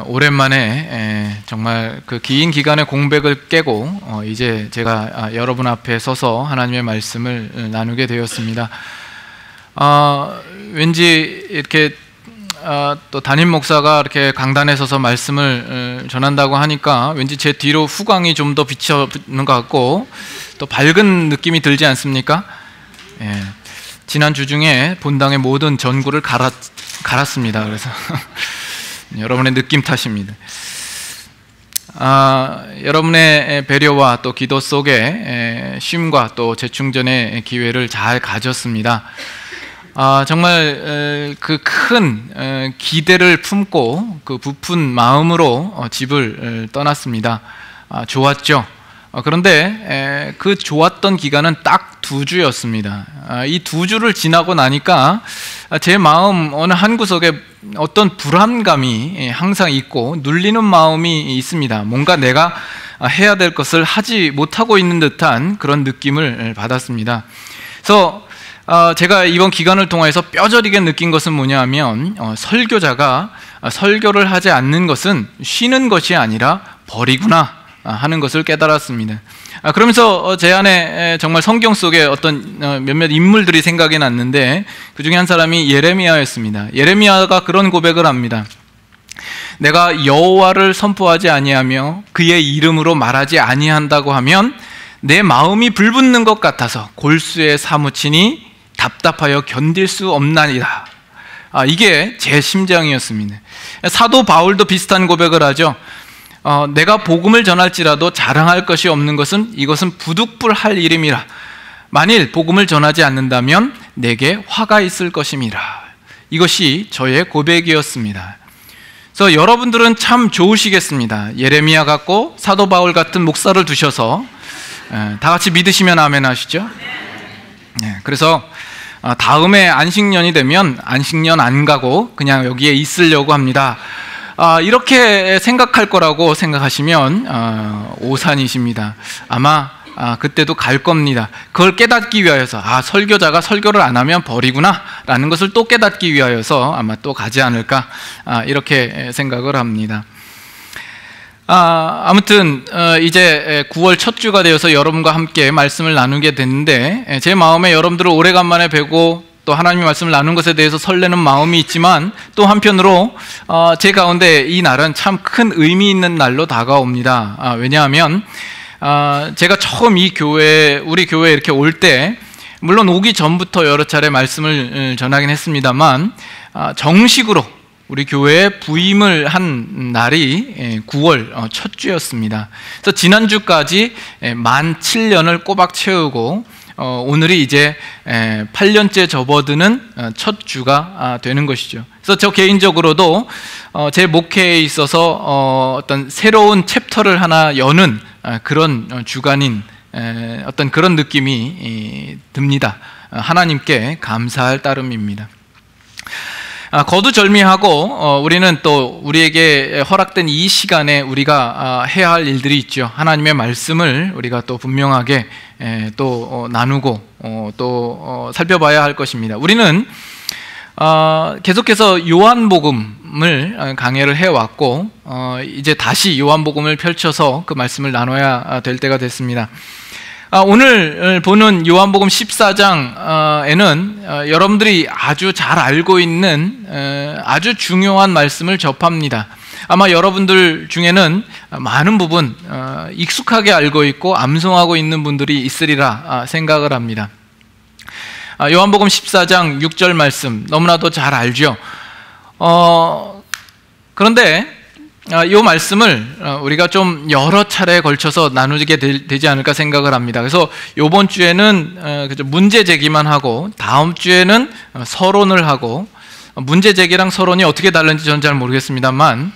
오랜만에 정말 그 긴 기간의 공백을 깨고 이제 제가 여러분 앞에 서서 하나님의 말씀을 나누게 되었습니다. 왠지 이렇게 또 담임 목사가 이렇게 강단에 서서 말씀을 전한다고 하니까 왠지 제 뒤로 후광이 좀 더 비치는 것 같고 또 밝은 느낌이 들지 않습니까? 지난 주 중에 본당의 모든 전구를 갈았습니다. 그래서 여러분의 느낌 탓입니다. 여러분의 배려와 또 기도 속에 쉼과 또 재충전의 기회를 잘 가졌습니다. 정말 그 큰 기대를 품고 그 부푼 마음으로 집을 떠났습니다. 좋았죠. 그런데 그 좋았던 기간은 딱 2주였습니다. 이 2주를 지나고 나니까 제 마음 어느 한 구석에 어떤 불안감이 항상 있고 눌리는 마음이 있습니다. 뭔가 내가 해야 될 것을 하지 못하고 있는 듯한 그런 느낌을 받았습니다. 그래서 제가 이번 기간을 통해서 뼈저리게 느낀 것은 뭐냐면 설교자가 설교를 하지 않는 것은 쉬는 것이 아니라 버리구나 하는 것을 깨달았습니다. 그러면서 제 안에 정말 성경 속에 어떤 몇몇 인물들이 생각이 났는데 그 중에 한 사람이 예레미야였습니다. 예레미야가 그런 고백을 합니다. 내가 여호와를 선포하지 아니하며 그의 이름으로 말하지 아니한다고 하면 내 마음이 불붙는 것 같아서 골수에 사무치니 답답하여 견딜 수 없나니라. 이게 제 심정이었습니다. 사도 바울도 비슷한 고백을 하죠. 내가 복음을 전할지라도 자랑할 것이 없는 것은 이것은 부득불할 일임이라. 만일 복음을 전하지 않는다면 내게 화가 있을 것임이라. 이것이 저의 고백이었습니다. 그래서 여러분들은 참 좋으시겠습니다. 예레미야 같고 사도 바울 같은 목사를 두셔서 다 같이 믿으시면 아멘 하시죠. 그래서 다음에 안식년이 되면 안식년 안 가고 그냥 여기에 있으려고 합니다. 이렇게 생각할 거라고 생각하시면 오산이십니다. 아마 그때도 갈 겁니다. 그걸 깨닫기 위하여서 설교자가 설교를 안 하면 버리구나 라는 것을 또 깨닫기 위하여서 아마 또 가지 않을까 이렇게 생각을 합니다. 아무튼 이제 9월 첫 주가 되어서 여러분과 함께 말씀을 나누게 됐는데 제 마음에 여러분들을 오래간만에 뵈고 또 하나님의 말씀을 나눈 것에 대해서 설레는 마음이 있지만 또 한편으로 제 가운데 이 날은 참 큰 의미 있는 날로 다가옵니다. 왜냐하면 제가 처음 우리 교회에 이렇게 올 때 물론 오기 전부터 여러 차례 말씀을 전하긴 했습니다만 정식으로 우리 교회에 부임을 한 날이 9월 첫 주였습니다. 그래서 지난주까지 만 7년을 꼬박 채우고 오늘이 이제 8년째 접어드는 첫 주가 되는 것이죠. 그래서 저 개인적으로도 제 목회에 있어서 어떤 새로운 챕터를 하나 여는 그런 주간인 어떤 그런 느낌이 듭니다. 하나님께 감사할 따름입니다. 거두절미하고 우리는 또 우리에게 허락된 이 시간에 우리가 해야 할 일들이 있죠. 하나님의 말씀을 우리가 또 분명하게 또 나누고 또 살펴봐야 할 것입니다. 우리는 계속해서 요한복음을 강해를 해왔고 이제 다시 요한복음을 펼쳐서 그 말씀을 나눠야 될 때가 됐습니다. 오늘 보는 요한복음 14장에는 여러분들이 아주 잘 알고 있는 아주 중요한 말씀을 접합니다. 아마 여러분들 중에는 많은 부분 익숙하게 알고 있고 암송하고 있는 분들이 있으리라 생각을 합니다. 요한복음 14장 6절 말씀 너무나도 잘 알죠. 그런데 이 말씀을 우리가 좀 여러 차례에 걸쳐서 나누게 되지 않을까 생각을 합니다. 그래서 이번 주에는 문제 제기만 하고 다음 주에는 서론을 하고 문제 제기랑 서론이 어떻게 다른지 저는 잘 모르겠습니다만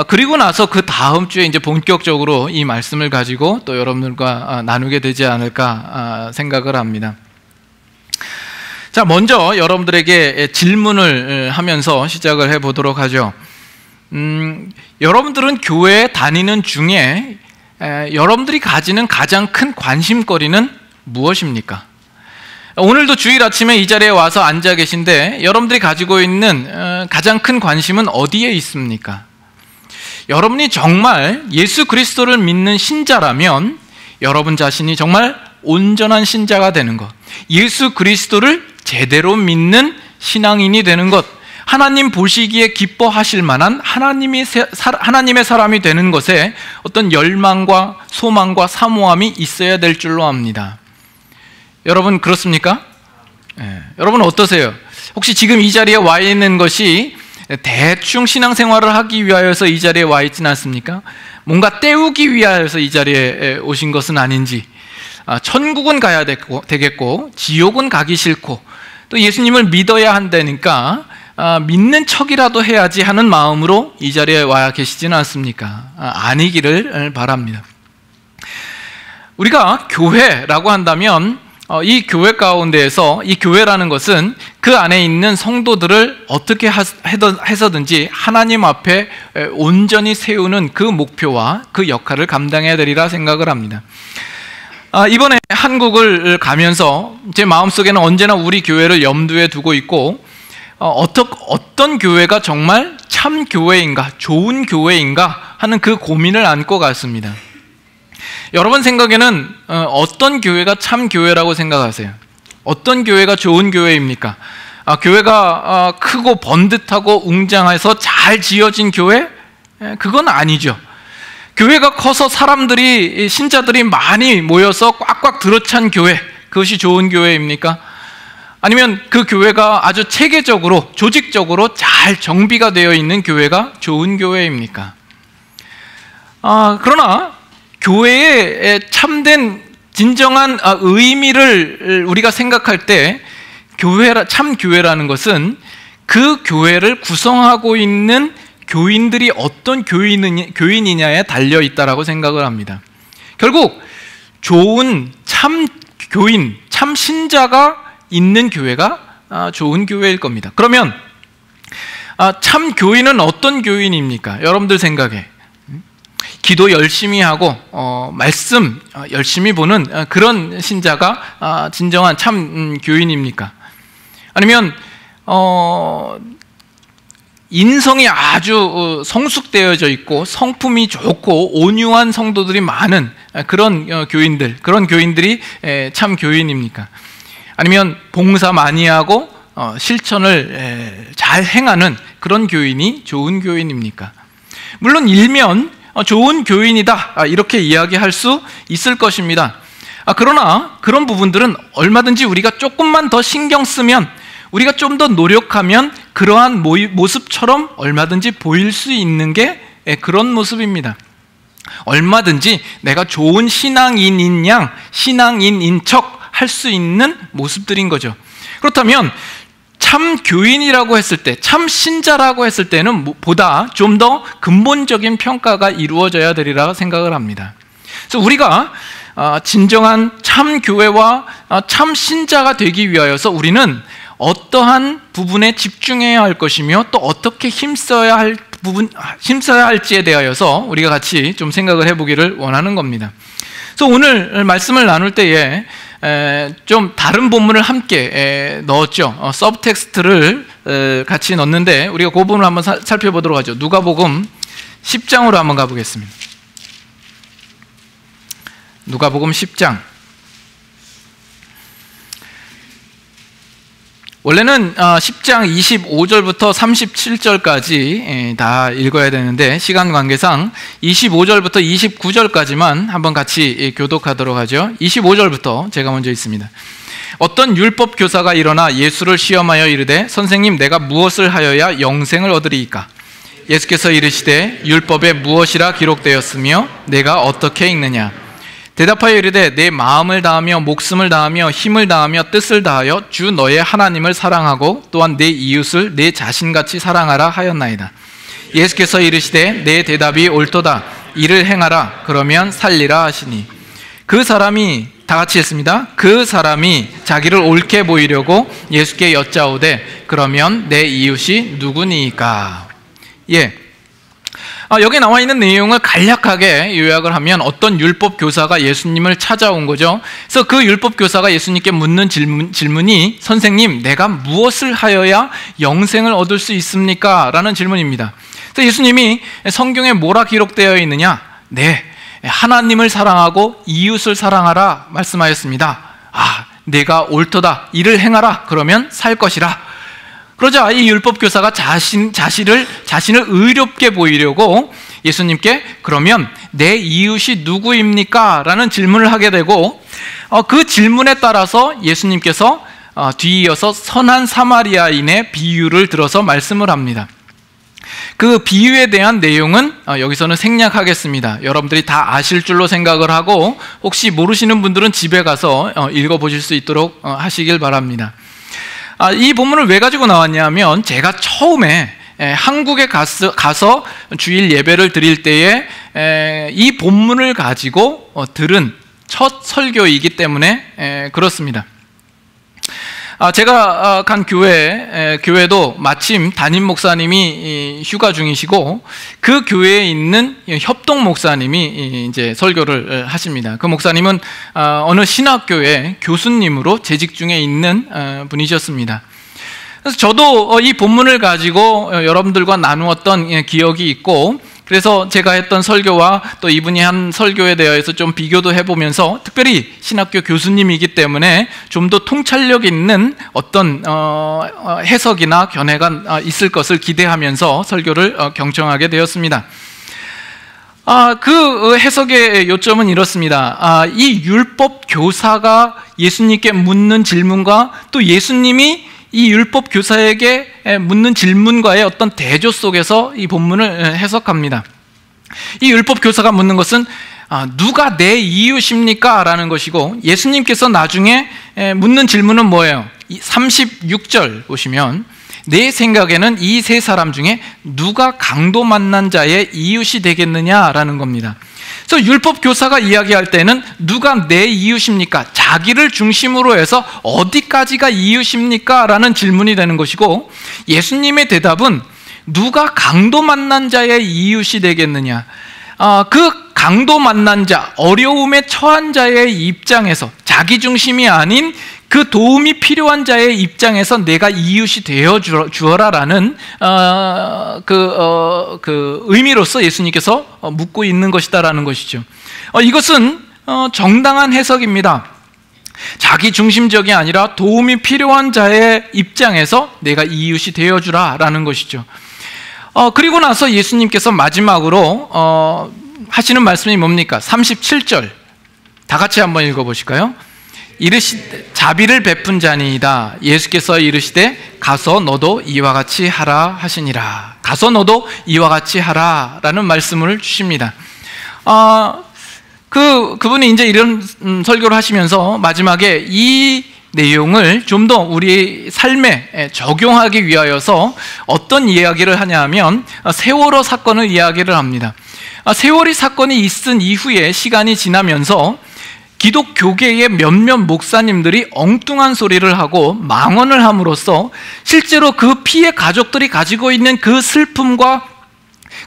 그리고 나서 그 다음 주에 이제 본격적으로 이 말씀을 가지고 또 여러분들과 나누게 되지 않을까 생각을 합니다. 자, 먼저 여러분들에게 질문을 하면서 시작을 해보도록 하죠. 여러분들은 교회에 다니는 중에 여러분들이 가지는 가장 큰 관심거리는 무엇입니까? 오늘도 주일 아침에 이 자리에 와서 앉아 계신데 여러분들이 가지고 있는 가장 큰 관심은 어디에 있습니까? 여러분이 정말 예수 그리스도를 믿는 신자라면 여러분 자신이 정말 온전한 신자가 되는 것, 예수 그리스도를 제대로 믿는 신앙인이 되는 것, 하나님 보시기에 기뻐하실 만한 하나님의 사람이 되는 것에 어떤 열망과 소망과 사모함이 있어야 될 줄로 압니다. 여러분 그렇습니까? 여러분 어떠세요? 혹시 지금 이 자리에 와 있는 것이 대충 신앙생활을 하기 위하여서 이 자리에 와 있지는 않습니까? 뭔가 때우기 위하여서 이 자리에 오신 것은 아닌지, 천국은 가야 되겠고 지옥은 가기 싫고 또 예수님을 믿어야 한다니까 믿는 척이라도 해야지 하는 마음으로 이 자리에 와 계시지는 않습니까? 아니기를 바랍니다. 우리가 교회라고 한다면 이 교회 가운데에서 이 교회라는 것은 그 안에 있는 성도들을 어떻게 해서든지 하나님 앞에 온전히 세우는 그 목표와 그 역할을 감당해야 되리라 생각을 합니다. 이번에 한국을 가면서 제 마음속에는 언제나 우리 교회를 염두에 두고 있고 어떤 교회가 정말 참 교회인가, 좋은 교회인가 하는 그 고민을 안고 갔습니다. 여러분 생각에는 어떤 교회가 참 교회라고 생각하세요? 어떤 교회가 좋은 교회입니까? 교회가 크고 번듯하고 웅장해서 잘 지어진 교회? 그건 아니죠. 교회가 커서 신자들이 많이 모여서 꽉꽉 들어찬 교회, 그것이 좋은 교회입니까? 아니면 그 교회가 아주 체계적으로, 조직적으로 잘 정비가 되어 있는 교회가 좋은 교회입니까? 그러나 교회의 참된 진정한 의미를 우리가 생각할 때 참 교회라는 것은 그 교회를 구성하고 있는 교인들이 어떤 교인이냐에 달려 있다라고 생각을 합니다. 결국 좋은 참 교인, 참 신자가 있는 교회가 좋은 교회일 겁니다. 그러면 참 교인은 어떤 교인입니까? 여러분들 생각에 기도 열심히 하고 말씀 열심히 보는 그런 신자가 진정한 참 교인입니까? 아니면 인성이 아주 성숙되어져 있고 성품이 좋고 온유한 성도들이 많은 그런 교인들이 참 교인입니까? 아니면 봉사 많이 하고 실천을 잘 행하는 그런 교인이 좋은 교인입니까? 물론 일면 좋은 교인이다 이렇게 이야기할 수 있을 것입니다. 그러나 그런 부분들은 얼마든지 우리가 조금만 더 신경 쓰면, 우리가 좀 더 노력하면 그러한 모습처럼 얼마든지 보일 수 있는 게 그런 모습입니다. 얼마든지 내가 좋은 신앙인인 양, 신앙인인 척 할 수 있는 모습들인 거죠. 그렇다면 참 교인이라고 했을 때, 참 신자라고 했을 때는 보다 좀 더 근본적인 평가가 이루어져야 되리라 생각을 합니다. 그래서 우리가 진정한 참 교회와 참 신자가 되기 위하여서 우리는 어떠한 부분에 집중해야 할 것이며 또 어떻게 힘써야 할지에 대하여서 우리가 같이 좀 생각을 해보기를 원하는 겁니다. 그래서 오늘 말씀을 나눌 때에 좀 다른 본문을 함께 넣었죠. 서브텍스트를 같이 넣었는데 우리가 그 부분을 한번 살펴보도록 하죠. 누가복음 10장으로 한번 가보겠습니다. 누가복음 10장. 원래는 10장 25절부터 37절까지 다 읽어야 되는데 시간 관계상 25절부터 29절까지만 한번 같이 교독하도록 하죠. 25절부터 제가 먼저 읽습니다. 어떤 율법 교사가 일어나 예수를 시험하여 이르되 선생님 내가 무엇을 하여야 영생을 얻으리이까? 예수께서 이르시되 율법에 무엇이라 기록되었으며 내가 어떻게 읽느냐? 대답하여 이르되 내 마음을 다하며 목숨을 다하며 힘을 다하며 뜻을 다하여 주 너의 하나님을 사랑하고 또한 내 이웃을 내 자신같이 사랑하라 하였나이다. 예수께서 이르시되 내 대답이 옳도다. 이를 행하라. 그러면 살리라 하시니 그 사람이 다 같이 했습니다. 그 사람이 자기를 옳게 보이려고 예수께 여짜오되 그러면 내 이웃이 누구니까? 여기 나와 있는 내용을 간략하게 요약을 하면 어떤 율법 교사가 예수님을 찾아온 거죠. 그래서 그 율법 교사가 예수님께 묻는 질문이 선생님 내가 무엇을 하여야 영생을 얻을 수 있습니까? 라는 질문입니다. 그래서 예수님이 성경에 뭐라 기록되어 있느냐? 네, 하나님을 사랑하고 이웃을 사랑하라 말씀하였습니다. 아, 내가 옳도다, 이를 행하라, 그러면 살 것이라. 그러자 이 율법교사가 자신을 의롭게 보이려고 예수님께 그러면 내 이웃이 누구입니까? 라는 질문을 하게 되고, 그 질문에 따라서 예수님께서 뒤이어서 선한 사마리아인의 비유를 들어서 말씀을 합니다. 그 비유에 대한 내용은 여기서는 생략하겠습니다. 여러분들이 다 아실 줄로 생각을 하고, 혹시 모르시는 분들은 집에 가서 읽어보실 수 있도록 하시길 바랍니다. 이 본문을 왜 가지고 나왔냐면, 제가 처음에 한국에 가서 주일 예배를 드릴 때에 이 본문을 가지고 들은 첫 설교이기 때문에 그렇습니다. 제가 간 교회도 마침 담임 목사님이 휴가 중이시고, 그 교회에 있는 협동 목사님이 이제 설교를 하십니다. 그 목사님은 어느 신학교의 교수님으로 재직 중에 있는 분이셨습니다. 그래서 저도 이 본문을 가지고 여러분들과 나누었던 기억이 있고, 그래서 제가 했던 설교와 또 이분이 한 설교에 대해서 좀 비교도 해보면서, 특별히 신학교 교수님이기 때문에 좀 더 통찰력 있는 어떤 해석이나 견해가 있을 것을 기대하면서 설교를 경청하게 되었습니다. 그 해석의 요점은 이렇습니다. 이 율법 교사가 예수님께 묻는 질문과 또 예수님이 이 율법 교사에게 묻는 질문과의 어떤 대조 속에서 이 본문을 해석합니다. 이 율법 교사가 묻는 것은 누가 내 이웃입니까? 라는 것이고, 예수님께서 나중에 묻는 질문은 뭐예요? 36절 보시면, 내 생각에는 이 세 사람 중에 누가 강도 만난 자의 이웃이 되겠느냐라는 겁니다. 그래서 율법 교사가 이야기할 때는 누가 내 이웃입니까? 자기를 중심으로 해서 어디까지가 이웃입니까? 라는 질문이 되는 것이고, 예수님의 대답은 누가 강도 만난 자의 이웃이 되겠느냐? 그 강도 만난 자, 어려움에 처한 자의 입장에서, 자기 중심이 아닌 그 도움이 필요한 자의 입장에서 내가 이웃이 되어 주어라라는 그 의미로서 예수님께서 묻고 있는 것이다라는 것이죠. 이것은 정당한 해석입니다. 자기 중심적이 아니라 도움이 필요한 자의 입장에서 내가 이웃이 되어 주라라는 것이죠. 그리고 나서 예수님께서 마지막으로 하시는 말씀이 뭡니까? 37절 다 같이 한번 읽어보실까요? 이르시되 자비를 베푼 자니이다. 예수께서 이르시되 가서 너도 이와 같이 하라 하시니라. 가서 너도 이와 같이 하라 라는 말씀을 주십니다. 그분이 이제 이런 설교를 하시면서 마지막에 이 내용을 좀 더 우리 삶에 적용하기 위하여서 어떤 이야기를 하냐면, 세월호 사건을 이야기를 합니다. 세월호 사건이 있은 이후에 시간이 지나면서 기독교계의 몇몇 목사님들이 엉뚱한 소리를 하고 망언을 함으로써 실제로 그 피해 가족들이 가지고 있는 그 슬픔과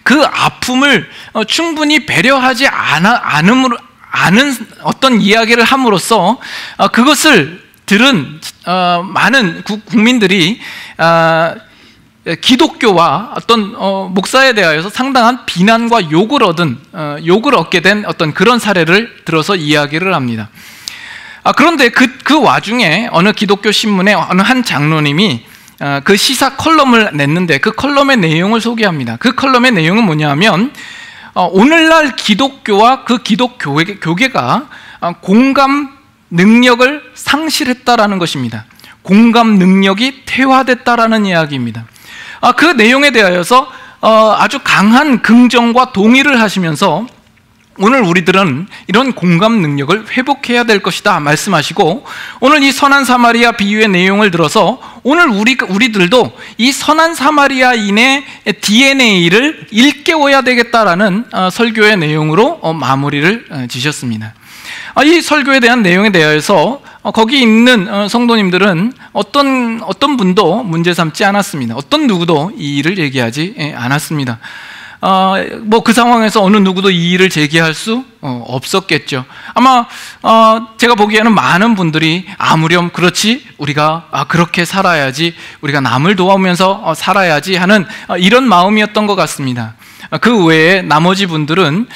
그 아픔을 충분히 배려하지 않은 어떤 이야기를 함으로써 그것을 들은 많은 국민들이 기독교와 어떤 목사에 대하여서 상당한 비난과 욕을 얻게 된 어떤 그런 사례를 들어서 이야기를 합니다. 그런데 그 와중에 어느 기독교 신문의 어느 한 장로님이 그 시사 컬럼을 냈는데, 그 컬럼의 내용을 소개합니다. 그 컬럼의 내용은 뭐냐면, 오늘날 기독교와 그 기독교계가 공감 능력을 상실했다라는 것입니다. 공감 능력이 퇴화됐다라는 이야기입니다. 그 내용에 대하여서 아주 강한 긍정과 동의를 하시면서, 오늘 우리들은 이런 공감 능력을 회복해야 될 것이다 말씀하시고, 오늘 이 선한 사마리아 비유의 내용을 들어서 오늘 우리들도 이 선한 사마리아인의 DNA를 일깨워야 되겠다라는 설교의 내용으로 마무리를 지셨습니다. 이 설교에 대한 내용에 대해서 거기 있는 성도님들은 어떤 분도 문제 삼지 않았습니다. 어떤 누구도 이 일을 얘기하지 않았습니다. 뭐 그 상황에서 어느 누구도 이의를 제기할 수 없었겠죠. 아마 제가 보기에는 많은 분들이 아무렴 그렇지, 우리가 그렇게 살아야지, 우리가 남을 도와오면서 살아야지 하는 이런 마음이었던 것 같습니다. 그 외에 나머지 분들은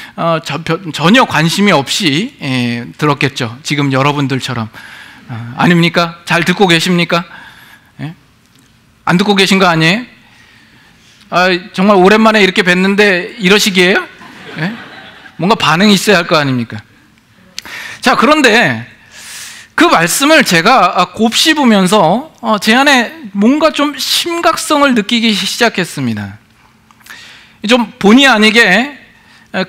전혀 관심이 없이 들었겠죠. 지금 여러분들처럼. 아닙니까? 잘 듣고 계십니까? 안 듣고 계신 거 아니에요? 정말 오랜만에 이렇게 뵀는데 이러시기에요? 뭔가 반응이 있어야 할 거 아닙니까? 자, 그런데 그 말씀을 제가 곱씹으면서 제 안에 뭔가 좀 심각성을 느끼기 시작했습니다. 좀 본의 아니게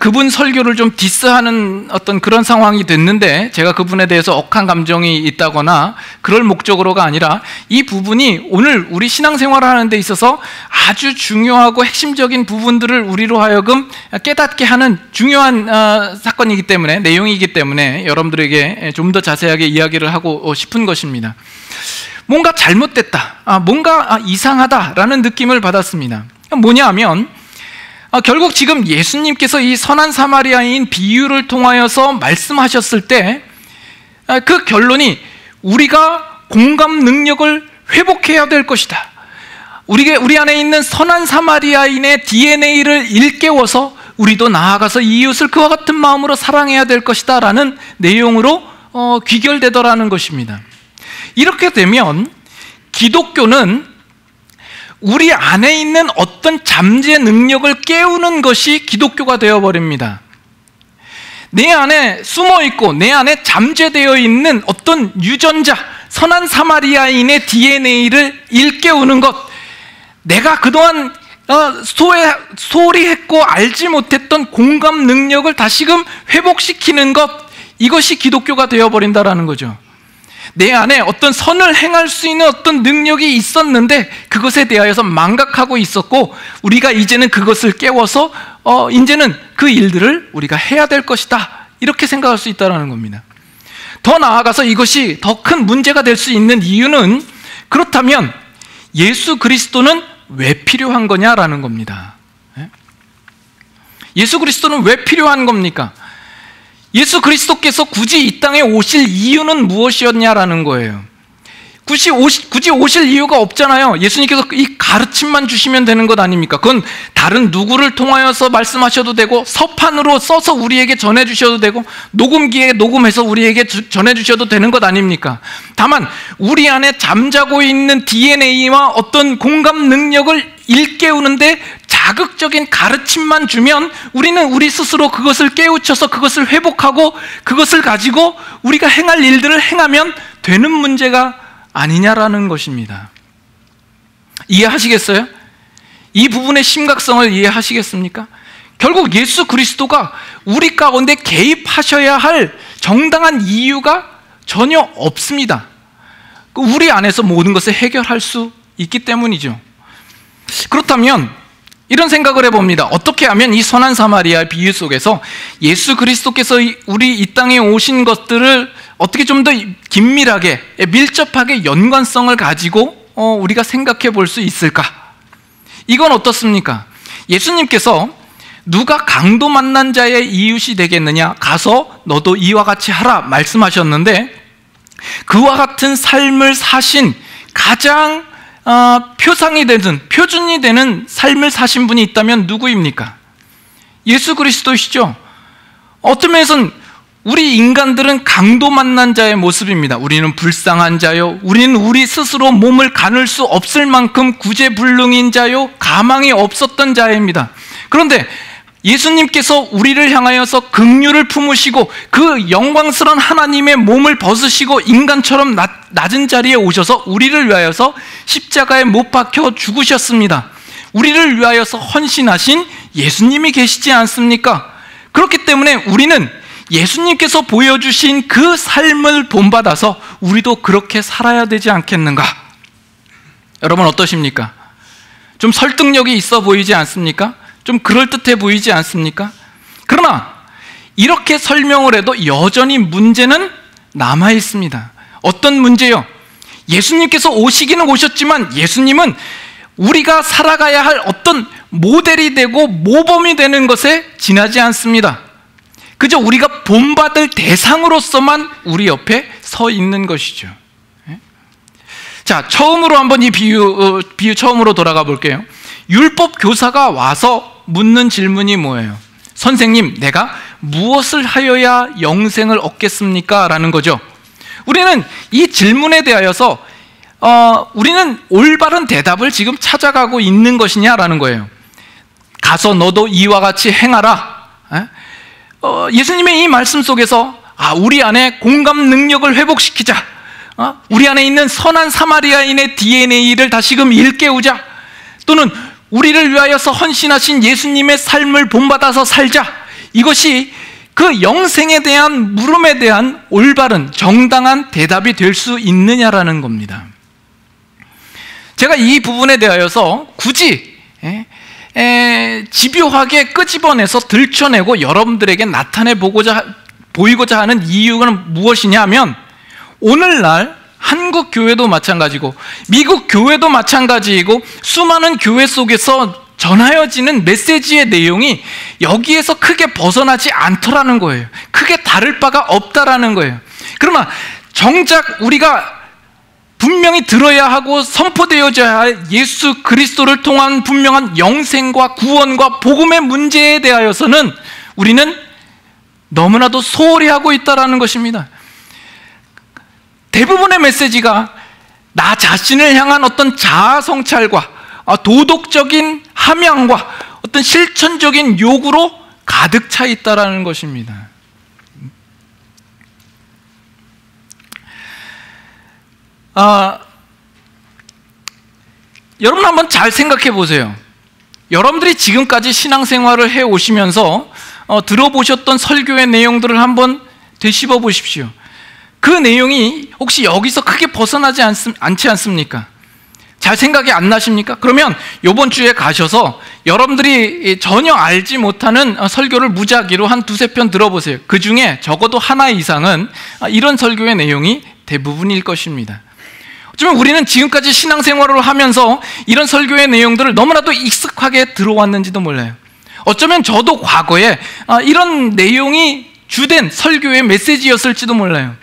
그분 설교를 좀 디스하는 어떤 그런 상황이 됐는데, 제가 그분에 대해서 억한 감정이 있다거나 그럴 목적으로가 아니라, 이 부분이 오늘 우리 신앙생활을 하는 데 있어서 아주 중요하고 핵심적인 부분들을 우리로 하여금 깨닫게 하는 중요한 사건이기 때문에, 내용이기 때문에 여러분들에게 좀 더 자세하게 이야기를 하고 싶은 것입니다. 뭔가 잘못됐다, 뭔가 이상하다라는 느낌을 받았습니다. 뭐냐 하면, 결국 지금 예수님께서 이 선한 사마리아인 비유를 통하여서 말씀하셨을 때 그 결론이 우리가 공감 능력을 회복해야 될 것이다. 우리 안에 있는 선한 사마리아인의 DNA를 일깨워서 우리도 나아가서 이웃을 그와 같은 마음으로 사랑해야 될 것이다 라는 내용으로 귀결되더라는 것입니다. 이렇게 되면 기독교는 우리 안에 있는 어떤 잠재 능력을 깨우는 것이 기독교가 되어버립니다. 내 안에 숨어있고 내 안에 잠재되어 있는 어떤 유전자, 선한 사마리아인의 DNA를 일깨우는 것, 내가 그동안 소홀히 했고 알지 못했던 공감 능력을 다시금 회복시키는 것, 이것이 기독교가 되어버린다라는 거죠. 내 안에 어떤 선을 행할 수 있는 어떤 능력이 있었는데 그것에 대하여서 망각하고 있었고, 우리가 이제는 그것을 깨워서 이제는 그 일들을 우리가 해야 될 것이다, 이렇게 생각할 수 있다는 겁니다. 더 나아가서 이것이 더 큰 문제가 될 수 있는 이유는, 그렇다면 예수 그리스도는 왜 필요한 거냐라는 겁니다. 예수 그리스도는 왜 필요한 겁니까? 예수 그리스도께서 굳이 이 땅에 오실 이유는 무엇이었냐라는 거예요. 굳이 오실 이유가 없잖아요. 예수님께서 이 가르침만 주시면 되는 것 아닙니까? 그건 다른 누구를 통하여서 말씀하셔도 되고, 서판으로 써서 우리에게 전해주셔도 되고, 녹음기에 녹음해서 우리에게 전해주셔도 되는 것 아닙니까? 다만 우리 안에 잠자고 있는 DNA와 어떤 공감 능력을 일깨우는데 자극적인 가르침만 주면 우리는 우리 스스로 그것을 깨우쳐서 그것을 회복하고 그것을 가지고 우리가 행할 일들을 행하면 되는 문제가 아니냐라는 것입니다. 이해하시겠어요? 이 부분의 심각성을 이해하시겠습니까? 결국 예수 그리스도가 우리 가운데 개입하셔야 할 정당한 이유가 전혀 없습니다. 우리 안에서 모든 것을 해결할 수 있기 때문이죠. 그렇다면 이런 생각을 해봅니다. 어떻게 하면 이 선한 사마리아의 비유 속에서 예수 그리스도께서 우리 이 땅에 오신 것들을 어떻게 좀 더 긴밀하게, 밀접하게 연관성을 가지고 우리가 생각해 볼 수 있을까? 이건 어떻습니까? 예수님께서 누가 강도 만난 자의 이웃이 되겠느냐? 가서 너도 이와 같이 하라 말씀하셨는데, 그와 같은 삶을 사신 가장 표상이 되는, 표준이 되는 삶을 사신 분이 있다면 누구입니까? 예수 그리스도시죠. 어떤 면에서는 우리 인간들은 강도 만난 자의 모습입니다. 우리는 불쌍한 자요, 우리는 우리 스스로 몸을 가눌 수 없을 만큼 구제불능인 자요, 가망이 없었던 자입니다. 그런데 예수님께서 우리를 향하여서 긍휼을 품으시고 그 영광스러운 하나님의 몸을 벗으시고 인간처럼 낮은 자리에 오셔서 우리를 위하여서 십자가에 못 박혀 죽으셨습니다. 우리를 위하여서 헌신하신 예수님이 계시지 않습니까? 그렇기 때문에 우리는 예수님께서 보여주신 그 삶을 본받아서 우리도 그렇게 살아야 되지 않겠는가? 여러분 어떠십니까? 좀 설득력이 있어 보이지 않습니까? 좀 그럴듯해 보이지 않습니까? 그러나 이렇게 설명을 해도 여전히 문제는 남아 있습니다. 어떤 문제요? 예수님께서 오시기는 오셨지만 예수님은 우리가 살아가야 할 어떤 모델이 되고 모범이 되는 것에 지나지 않습니다. 그저 우리가 본받을 대상으로서만 우리 옆에 서 있는 것이죠. 자, 처음으로 한번 이 비유 처음으로 돌아가 볼게요. 율법 교사가 와서 묻는 질문이 뭐예요? 선생님, 내가 무엇을 하여야 영생을 얻겠습니까? 라는 거죠. 우리는 이 질문에 대하여서 우리는 올바른 대답을 지금 찾아가고 있는 것이냐라는 거예요. 가서 너도 이와 같이 행하라. 예수님의 이 말씀 속에서 우리 안에 공감 능력을 회복시키자. 우리 안에 있는 선한 사마리아인의 DNA를 다시금 일깨우자. 또는 우리를 위하여서 헌신하신 예수님의 삶을 본받아서 살자. 이것이 그 영생에 대한 물음에 대한 올바른 정당한 대답이 될 수 있느냐라는 겁니다. 제가 이 부분에 대하여서 굳이 집요하게 끄집어내서 들춰내고 여러분들에게 보이고자 하는 이유는 무엇이냐면, 오늘날 한국 교회도 마찬가지고 미국 교회도 마찬가지이고 수많은 교회 속에서 전하여지는 메시지의 내용이 여기에서 크게 벗어나지 않더라는 거예요. 크게 다를 바가 없다라는 거예요. 그러나 정작 우리가 분명히 들어야 하고 선포되어져야 할 예수 그리스도를 통한 분명한 영생과 구원과 복음의 문제에 대하여서는 우리는 너무나도 소홀히 하고 있다는 것입니다. 대부분의 메시지가 나 자신을 향한 어떤 자아 성찰과 도덕적인 함양과 어떤 실천적인 요구로 가득 차 있다는 것입니다. 여러분 한번 잘 생각해 보세요. 여러분들이 지금까지 신앙생활을 해 오시면서 들어보셨던 설교의 내용들을 한번 되씹어 보십시오. 그 내용이 혹시 여기서 크게 벗어나지 않지 않습니까? 잘 생각이 안 나십니까? 그러면 이번 주에 가셔서 여러분들이 전혀 알지 못하는 설교를 무작위로 한 두세 편 들어보세요. 그 중에 적어도 하나 이상은 이런 설교의 내용이 대부분일 것입니다. 어쩌면 우리는 지금까지 신앙생활을 하면서 이런 설교의 내용들을 너무나도 익숙하게 들어왔는지도 몰라요. 어쩌면 저도 과거에 이런 내용이 주된 설교의 메시지였을지도 몰라요.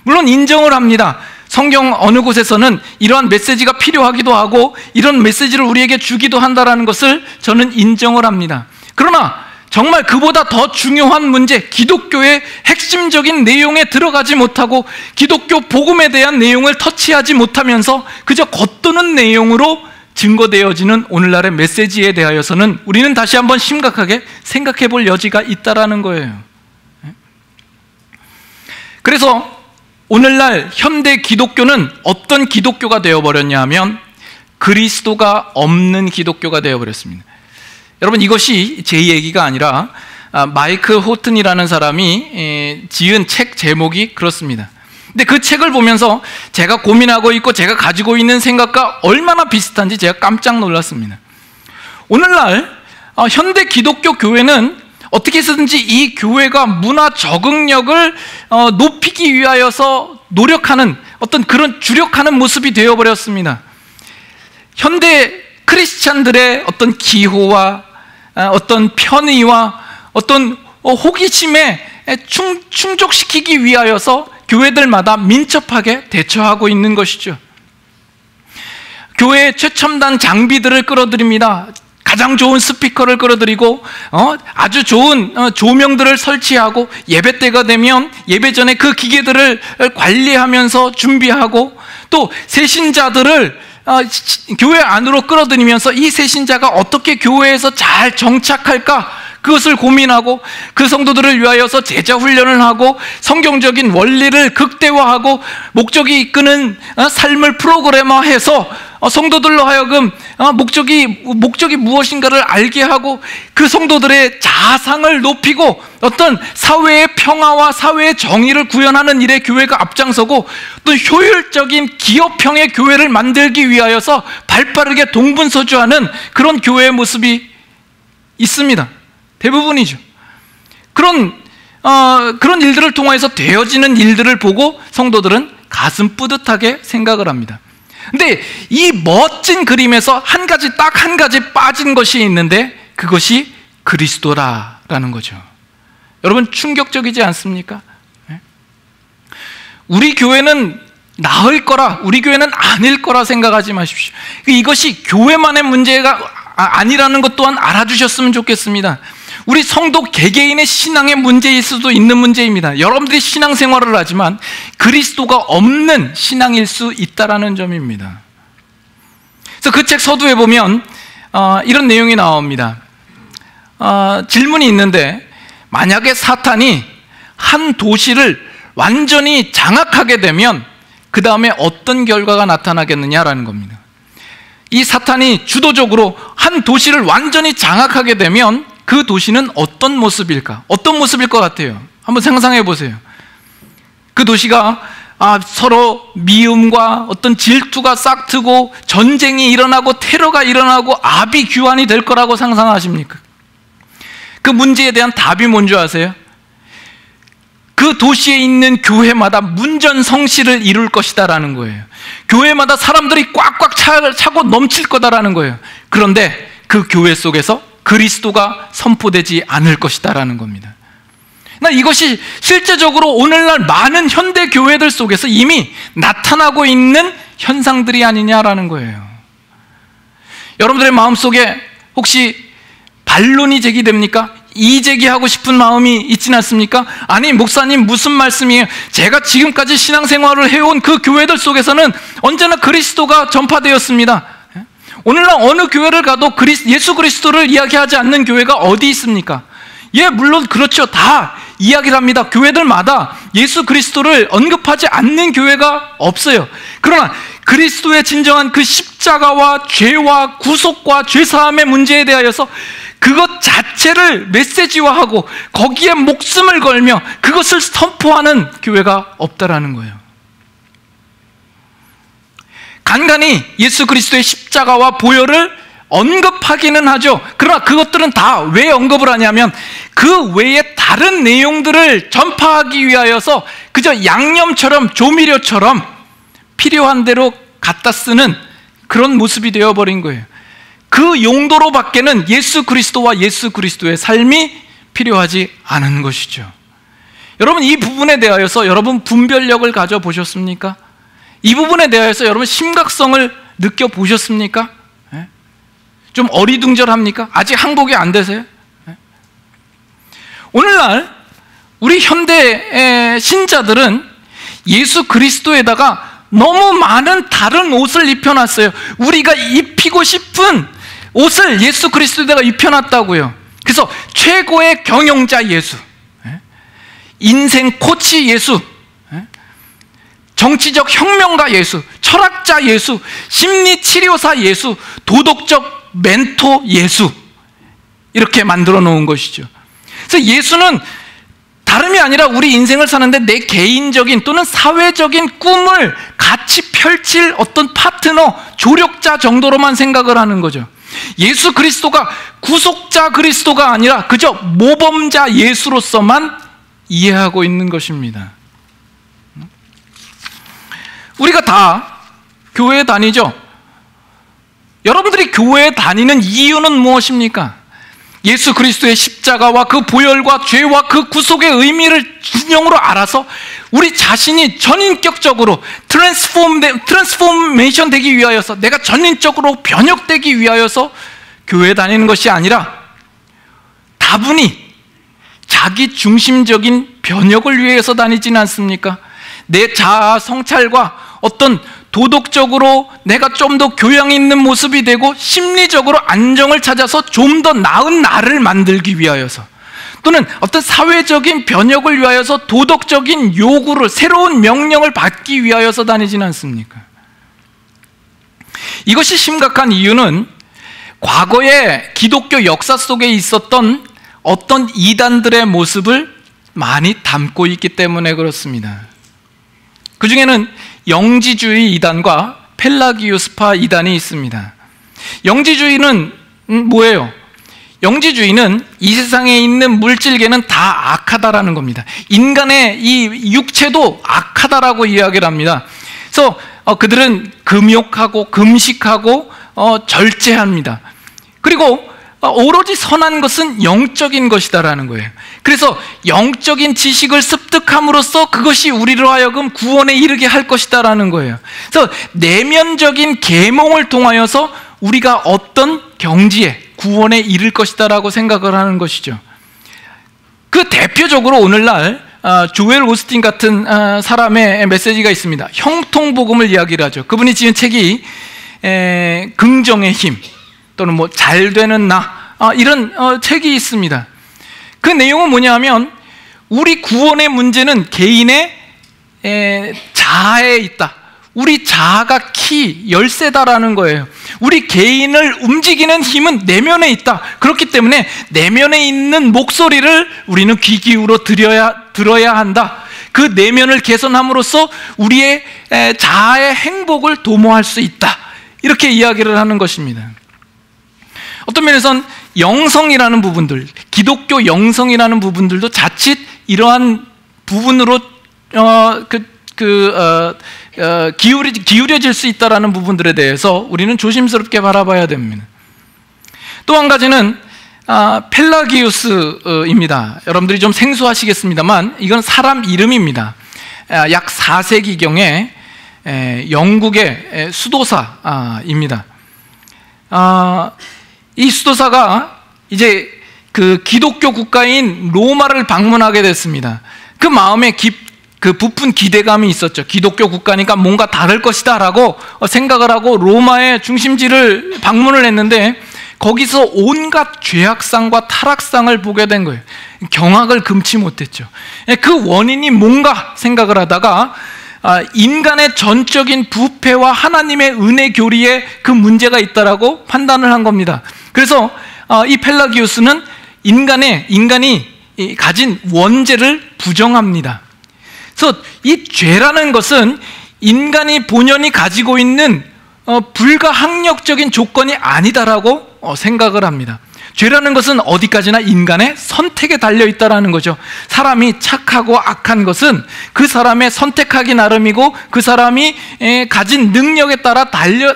물론 인정을 합니다. 성경 어느 곳에서는 이러한 메시지가 필요하기도 하고 이런 메시지를 우리에게 주기도 한다는 것을 저는 인정을 합니다. 그러나 정말 그보다 더 중요한 문제, 기독교의 핵심적인 내용에 들어가지 못하고 기독교 복음에 대한 내용을 터치하지 못하면서 그저 겉도는 내용으로 증거되어지는 오늘날의 메시지에 대하여서는 우리는 다시 한번 심각하게 생각해 볼 여지가 있다는 거예요. 그래서 오늘날 현대 기독교는 어떤 기독교가 되어버렸냐 하면 그리스도가 없는 기독교가 되어버렸습니다. 여러분, 이것이 제 얘기가 아니라 마이크 호튼이라는 사람이 지은 책 제목이 그렇습니다. 근데 그 책을 보면서 제가 고민하고 있고 제가 가지고 있는 생각과 얼마나 비슷한지 제가 깜짝 놀랐습니다. 오늘날 현대 기독교 교회는 어떻게 해서든지 이 교회가 문화 적응력을 높이기 위하여서 노력하는 어떤 그런 주력하는 모습이 되어버렸습니다. 현대 크리스찬들의 어떤 기호와 어떤 편의와 어떤 호기심에 충족시키기 위하여서 교회들마다 민첩하게 대처하고 있는 것이죠. 교회의 최첨단 장비들을 끌어들입니다. 가장 좋은 스피커를 끌어들이고 아주 좋은 조명들을 설치하고 예배 때가 되면 예배 전에 그 기계들을 관리하면서 준비하고 또 새신자들을 교회 안으로 끌어들이면서 이 새신자가 어떻게 교회에서 잘 정착할까 그것을 고민하고 그 성도들을 위하여서 제자 훈련을 하고 성경적인 원리를 극대화하고 목적이 이끄는 삶을 프로그래머해서 성도들로 하여금 목적이 무엇인가를 알게 하고 그 성도들의 자상을 높이고 어떤 사회의 평화와 사회의 정의를 구현하는 일에 교회가 앞장서고 또 효율적인 기업형의 교회를 만들기 위하여서 발빠르게 동분서주하는 그런 교회의 모습이 있습니다. 대부분이죠. 그런 일들을 통해서 되어지는 일들을 보고 성도들은 가슴 뿌듯하게 생각을 합니다. 근데 이 멋진 그림에서 딱 한 가지 빠진 것이 있는데 그것이 그리스도라는 거죠. 여러분, 충격적이지 않습니까? 우리 교회는 나을 거라, 우리 교회는 아닐 거라 생각하지 마십시오. 이것이 교회만의 문제가 아니라는 것 또한 알아주셨으면 좋겠습니다. 우리 성도 개개인의 신앙의 문제일 수도 있는 문제입니다. 여러분들이 신앙생활을 하지만 그리스도가 없는 신앙일 수 있다는 점입니다. 그래서 그 책 서두에 보면 이런 내용이 나옵니다. 질문이 있는데, 만약에 사탄이 한 도시를 완전히 장악하게 되면 그 다음에 어떤 결과가 나타나겠느냐라는 겁니다. 이 사탄이 주도적으로 한 도시를 완전히 장악하게 되면 그 도시는 어떤 모습일까? 어떤 모습일 것 같아요? 한번 상상해 보세요. 그 도시가 서로 미움과 어떤 질투가 싹트고 전쟁이 일어나고 테러가 일어나고 아비규환이 될 거라고 상상하십니까? 그 문제에 대한 답이 뭔지 아세요? 그 도시에 있는 교회마다 문전성시를 이룰 것이다라는 거예요. 교회마다 사람들이 꽉꽉 차고 넘칠 거다라는 거예요. 그런데 그 교회 속에서 그리스도가 선포되지 않을 것이다라는 겁니다. 이것이 실제적으로 오늘날 많은 현대 교회들 속에서 이미 나타나고 있는 현상들이 아니냐라는 거예요. 여러분들의 마음속에 혹시 반론이 제기됩니까? 이제기하고 싶은 마음이 있진 않습니까? 아니, 목사님 무슨 말씀이에요? 제가 지금까지 신앙생활을 해온 그 교회들 속에서는 언제나 그리스도가 전파되었습니다. 오늘날 어느 교회를 가도 예수 그리스도를 이야기하지 않는 교회가 어디 있습니까? 예, 물론 그렇죠. 다 이야기를 합니다. 교회들마다 예수 그리스도를 언급하지 않는 교회가 없어요. 그러나 그리스도의 진정한 그 십자가와 죄와 구속과 죄사함의 문제에 대하여서 그것 자체를 메시지화하고 거기에 목숨을 걸며 그것을 선포하는 교회가 없다라는 거예요. 간간히 예수 그리스도의 십자가와 보혈을 언급하기는 하죠. 그러나 그것들은 다 왜 언급을 하냐면 그 외에 다른 내용들을 전파하기 위하여서 그저 양념처럼 조미료처럼 필요한 대로 갖다 쓰는 그런 모습이 되어버린 거예요. 그 용도로 밖에는 예수 그리스도와 예수 그리스도의 삶이 필요하지 않은 것이죠. 여러분, 이 부분에 대하여서 여러분 분별력을 가져보셨습니까? 이 부분에 대하여서 여러분 심각성을 느껴보셨습니까? 좀 어리둥절합니까? 아직 항복이 안 되세요? 오늘날 우리 현대 신자들은 예수 그리스도에다가 너무 많은 다른 옷을 입혀놨어요. 우리가 입히고 싶은 옷을 예수 그리스도에다가 입혀놨다고요. 그래서 최고의 경영자 예수, 인생 코치 예수, 정치적 혁명가 예수, 철학자 예수, 심리치료사 예수, 도덕적 멘토 예수, 이렇게 만들어 놓은 것이죠. 그래서 예수는 다름이 아니라 우리 인생을 사는데 내 개인적인 또는 사회적인 꿈을 같이 펼칠 어떤 파트너, 조력자 정도로만 생각을 하는 거죠. 예수 그리스도가 구속자 그리스도가 아니라 그저 모범자 예수로서만 이해하고 있는 것입니다. 우리가 다 교회에 다니죠. 여러분들이 교회에 다니는 이유는 무엇입니까? 예수 그리스도의 십자가와 그 보혈과 죄와 그 구속의 의미를 진영으로 알아서 우리 자신이 전인격적으로 트랜스포메이션 되기 위하여서, 내가 전인적으로 변혁되기 위하여서 교회에 다니는 것이 아니라 다분히 자기 중심적인 변혁을 위해서 다니지는 않습니까? 내 자아 성찰과 어떤 도덕적으로 내가 좀 더 교양 있는 모습이 되고 심리적으로 안정을 찾아서 좀 더 나은 나를 만들기 위하여서, 또는 어떤 사회적인 변혁을 위하여서 도덕적인 요구를, 새로운 명령을 받기 위하여서 다니지는 않습니까? 이것이 심각한 이유는 과거의 기독교 역사 속에 있었던 어떤 이단들의 모습을 많이 담고 있기 때문에 그렇습니다. 그 중에는 영지주의 이단과 펠라기우스파 이단이 있습니다. 영지주의는 뭐예요? 영지주의는 이 세상에 있는 물질계는 다 악하다라는 겁니다. 인간의 이 육체도 악하다라고 이야기를 합니다. 그래서 그들은 금욕하고 금식하고 절제합니다. 그리고 오로지 선한 것은 영적인 것이다라는 거예요. 그래서 영적인 지식을 습득함으로써 그것이 우리로 하여금 구원에 이르게 할 것이다라는 거예요. 그래서 내면적인 계몽을 통하여서 우리가 어떤 경지에 구원에 이를 것이다라고 생각을 하는 것이죠. 그 대표적으로 오늘날 조엘 오스틴 같은 사람의 메시지가 있습니다. 형통복음을 이야기를 하죠. 그분이 지은 책이 긍정의 힘 또는 뭐 잘 되는 나 이런 책이 있습니다. 그 내용은 뭐냐면 우리 구원의 문제는 개인의 자아에 있다. 우리 자아가 열쇠다라는 거예요. 우리 개인을 움직이는 힘은 내면에 있다. 그렇기 때문에 내면에 있는 목소리를 우리는 귀 기울여 들어야 한다. 그 내면을 개선함으로써 우리의 자아의 행복을 도모할 수 있다. 이렇게 이야기를 하는 것입니다. 어떤 면에선 영성이라는 부분들, 기독교 영성이라는 부분들도 자칫 이러한 부분으로 기울여질 수 있다라는 부분들에 대해서 우리는 조심스럽게 바라봐야 됩니다. 또 한 가지는 펠라기우스입니다. 여러분들이 좀 생소하시겠습니다만 이건 사람 이름입니다. 약 4세기경에 영국의 수도사입니다. 이 수도사가 이제 그 기독교 국가인 로마를 방문하게 됐습니다. 그 마음에 그 부푼 기대감이 있었죠. 기독교 국가니까 뭔가 다를 것이다 라고 생각을 하고 로마의 중심지를 방문을 했는데 거기서 온갖 죄악상과 타락상을 보게 된 거예요. 경악을 금치 못했죠. 그 원인이 뭔가 생각을 하다가 인간의 전적인 부패와 하나님의 은혜 교리에 그 문제가 있다라고 판단을 한 겁니다. 그래서 이 펠라기우스는 인간이 가진 원죄를 부정합니다. 그래서 이 죄라는 것은 인간이 본연이 가지고 있는 불가항력적인 조건이 아니다라고 생각을 합니다. 죄라는 것은 어디까지나 인간의 선택에 달려있다라는 거죠. 사람이 착하고 악한 것은 그 사람의 선택하기 나름이고 그 사람이 가진 능력에 따라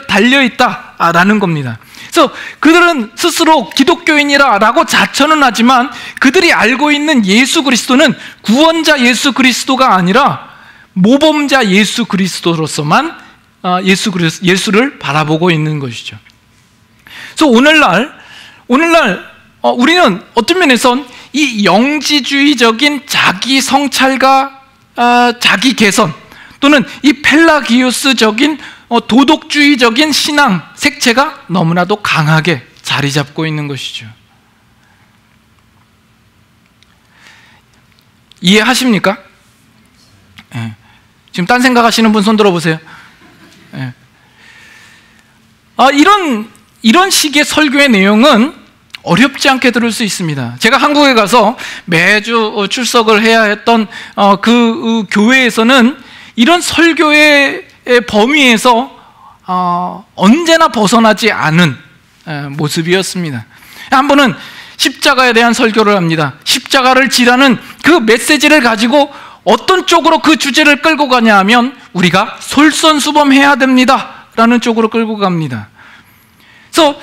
달려있다라는 겁니다. 그래서 그들은 스스로 기독교인이라고 자처는 하지만 그들이 알고 있는 예수 그리스도는 구원자 예수 그리스도가 아니라 모범자 예수 그리스도로서만 예수를 바라보고 있는 것이죠. 그래서 오늘날 우리는 어떤 면에선 이 영지주의적인 자기 성찰과 자기 개선 또는 이 펠라기우스적인 도덕주의적인 신앙 색채가 너무나도 강하게 자리 잡고 있는 것이죠. 이해하십니까? 네. 지금 딴 생각하시는 분 손 들어보세요. 네. 이런 식의 설교의 내용은 어렵지 않게 들을 수 있습니다. 제가 한국에 가서 매주 출석을 해야 했던 그 교회에서는 이런 설교의 범위에서 언제나 벗어나지 않은 모습이었습니다. 한 번은 십자가에 대한 설교를 합니다. 십자가를 지라는 그 메시지를 가지고 어떤 쪽으로 그 주제를 끌고 가냐 하면 우리가 솔선수범해야 됩니다 라는 쪽으로 끌고 갑니다. 그래서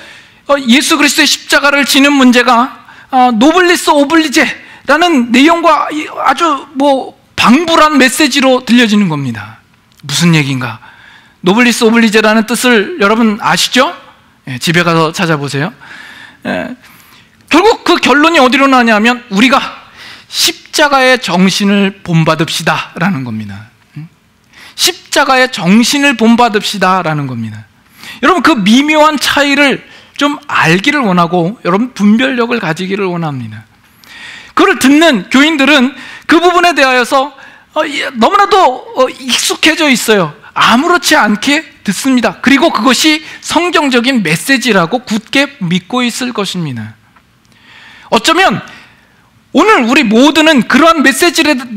예수 그리스도의 십자가를 지는 문제가 노블리스 오블리제라는 내용과 아주 방불한 메시지로 들려지는 겁니다. 무슨 얘기인가? 노블리스 오블리제라는 뜻을 여러분 아시죠? 집에 가서 찾아보세요. 결국 그 결론이 어디로 나냐면 우리가 십자가의 정신을 본받읍시다 라는 겁니다. 십자가의 정신을 본받읍시다 라는 겁니다. 여러분 그 미묘한 차이를 좀 알기를 원하고 여러분 분별력을 가지기를 원합니다. 그걸 듣는 교인들은 그 부분에 대하여서 너무나도 익숙해져 있어요. 아무렇지 않게 듣습니다. 그리고 그것이 성경적인 메시지라고 굳게 믿고 있을 것입니다. 어쩌면 오늘 우리 모두는 그러한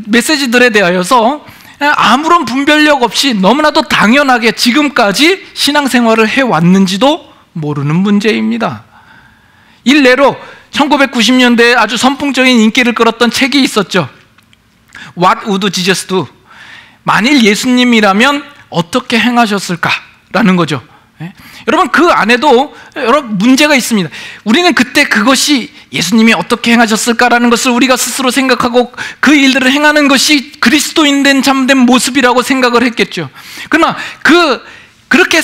메시지들에 대하여서 아무런 분별력 없이 너무나도 당연하게 지금까지 신앙생활을 해왔는지도 모르는 문제입니다. 일례로 1990년대에 아주 선풍적인 인기를 끌었던 책이 있었죠. What would Jesus do? 만일 예수님이라면 어떻게 행하셨을까라는 거죠. 여러분, 그 안에도 여러분 문제가 있습니다. 우리는 그때 그것이 예수님이 어떻게 행하셨을까라는 것을 우리가 스스로 생각하고 그 일들을 행하는 것이 그리스도인 된 참된 모습이라고 생각을 했겠죠. 그러나 그렇게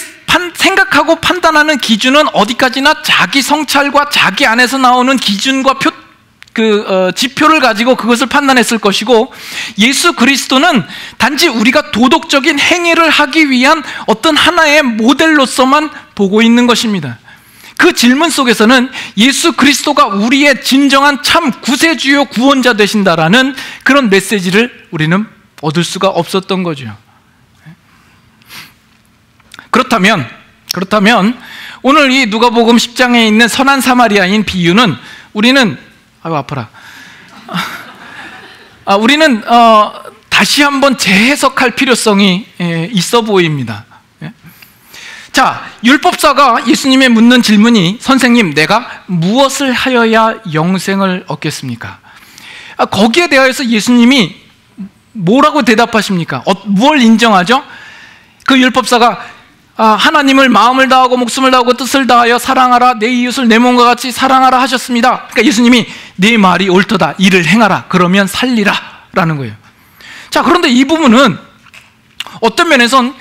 생각하고 판단하는 기준은 어디까지나 자기 성찰과 자기 안에서 나오는 기준과 지표를 가지고 그것을 판단했을 것이고, 예수 그리스도는 단지 우리가 도덕적인 행위를 하기 위한 어떤 하나의 모델로서만 보고 있는 것입니다. 그 질문 속에서는 예수 그리스도가 우리의 진정한 참 구세주요 구원자 되신다라는 그런 메시지를 우리는 얻을 수가 없었던 거죠. 그렇다면 오늘 이 누가복음 10장에 있는 선한 사마리아인 비유는 우리는 우리는 다시 한번 재해석할 필요성이 있어 보입니다. 자, 율법사가 예수님의 묻는 질문이, 선생님, 내가 무엇을 하여야 영생을 얻겠습니까? 거기에 대하여서 예수님이 뭐라고 대답하십니까? 무엇을 인정하죠? 그 율법사가 하나님을 마음을 다하고 목숨을 다하고 뜻을 다하여 사랑하라, 내 이웃을 내 몸과 같이 사랑하라 하셨습니다. 그러니까 예수님이 네 말이 옳도다, 이를 행하라, 그러면 살리라 라는 거예요. 자, 그런데 이 부분은 어떤 면에선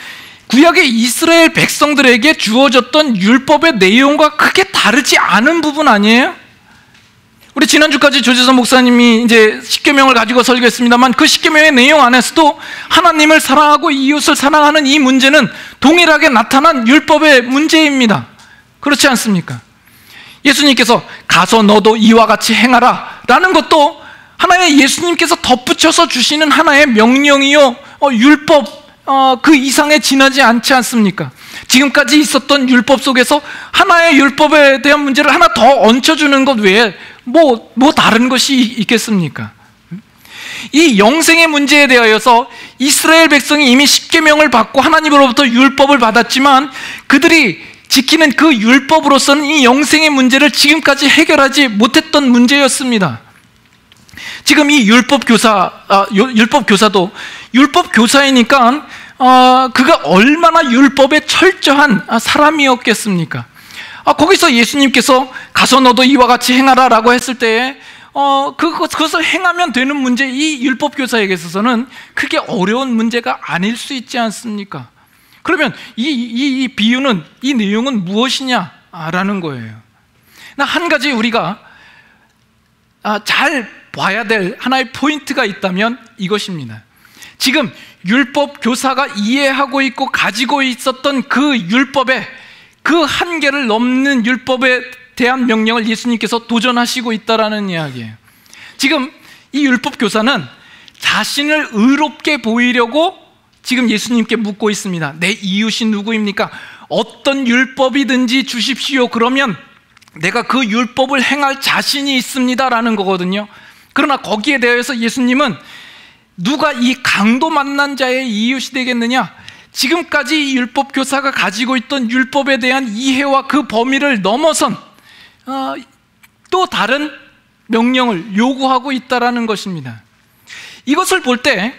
구약의 이스라엘 백성들에게 주어졌던 율법의 내용과 크게 다르지 않은 부분 아니에요? 우리 지난주까지 조재선 목사님이 이제 십계명을 가지고 설교했습니다만, 그 십계명의 내용 안에서도 하나님을 사랑하고 이웃을 사랑하는 이 문제는 동일하게 나타난 율법의 문제입니다. 그렇지 않습니까? 예수님께서 가서 너도 이와 같이 행하라 라는 것도 하나의 예수님께서 덧붙여서 주시는 하나의 명령이요, 율법 그 이상에 지나지 않지 않습니까? 지금까지 있었던 율법 속에서 하나의 율법에 대한 문제를 하나 더 얹혀주는 것 외에 뭐 다른 것이 있겠습니까? 이 영생의 문제에 대하여서 이스라엘 백성이 이미 십계명을 받고 하나님으로부터 율법을 받았지만, 그들이 지키는 그 율법으로서는 이 영생의 문제를 지금까지 해결하지 못했던 문제였습니다. 지금 이 율법교사도 율법교사이니까 그가 얼마나 율법에 철저한 사람이었겠습니까? 거기서 예수님께서 가서 너도 이와 같이 행하라 라고 했을 때에 그것을 행하면 되는 문제, 이 율법교사에게 있어서는 크게 어려운 문제가 아닐 수 있지 않습니까? 그러면 이 비유는, 이 내용은 무엇이냐라는 거예요. 한 가지 우리가 잘 봐야 될 하나의 포인트가 있다면 이것입니다. 지금 율법 교사가 이해하고 있고 가지고 있었던 그 율법의 그 한계를 넘는 율법에 대한 명령을 예수님께서 도전하시고 있다라는 이야기예요. 지금 이 율법 교사는 자신을 의롭게 보이려고 지금 예수님께 묻고 있습니다. 내 이웃이 누구입니까? 어떤 율법이든지 주십시오. 그러면 내가 그 율법을 행할 자신이 있습니다라는 거거든요. 그러나 거기에 대해서 예수님은 누가 이 강도 만난 자의 이웃이 되겠느냐? 지금까지 이 율법 교사가 가지고 있던 율법에 대한 이해와 그 범위를 넘어선 또 다른 명령을 요구하고 있다라는 것입니다. 이것을 볼 때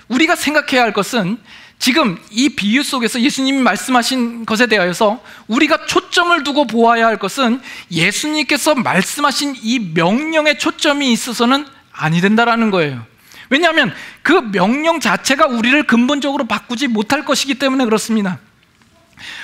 우리가 생각해야 할 것은, 지금 이 비유 속에서 예수님이 말씀하신 것에 대하여서 우리가 초점을 두고 보아야 할 것은, 예수님께서 말씀하신 이 명령의 초점이 있어서는 아니 된다라는 거예요. 왜냐하면 그 명령 자체가 우리를 근본적으로 바꾸지 못할 것이기 때문에 그렇습니다.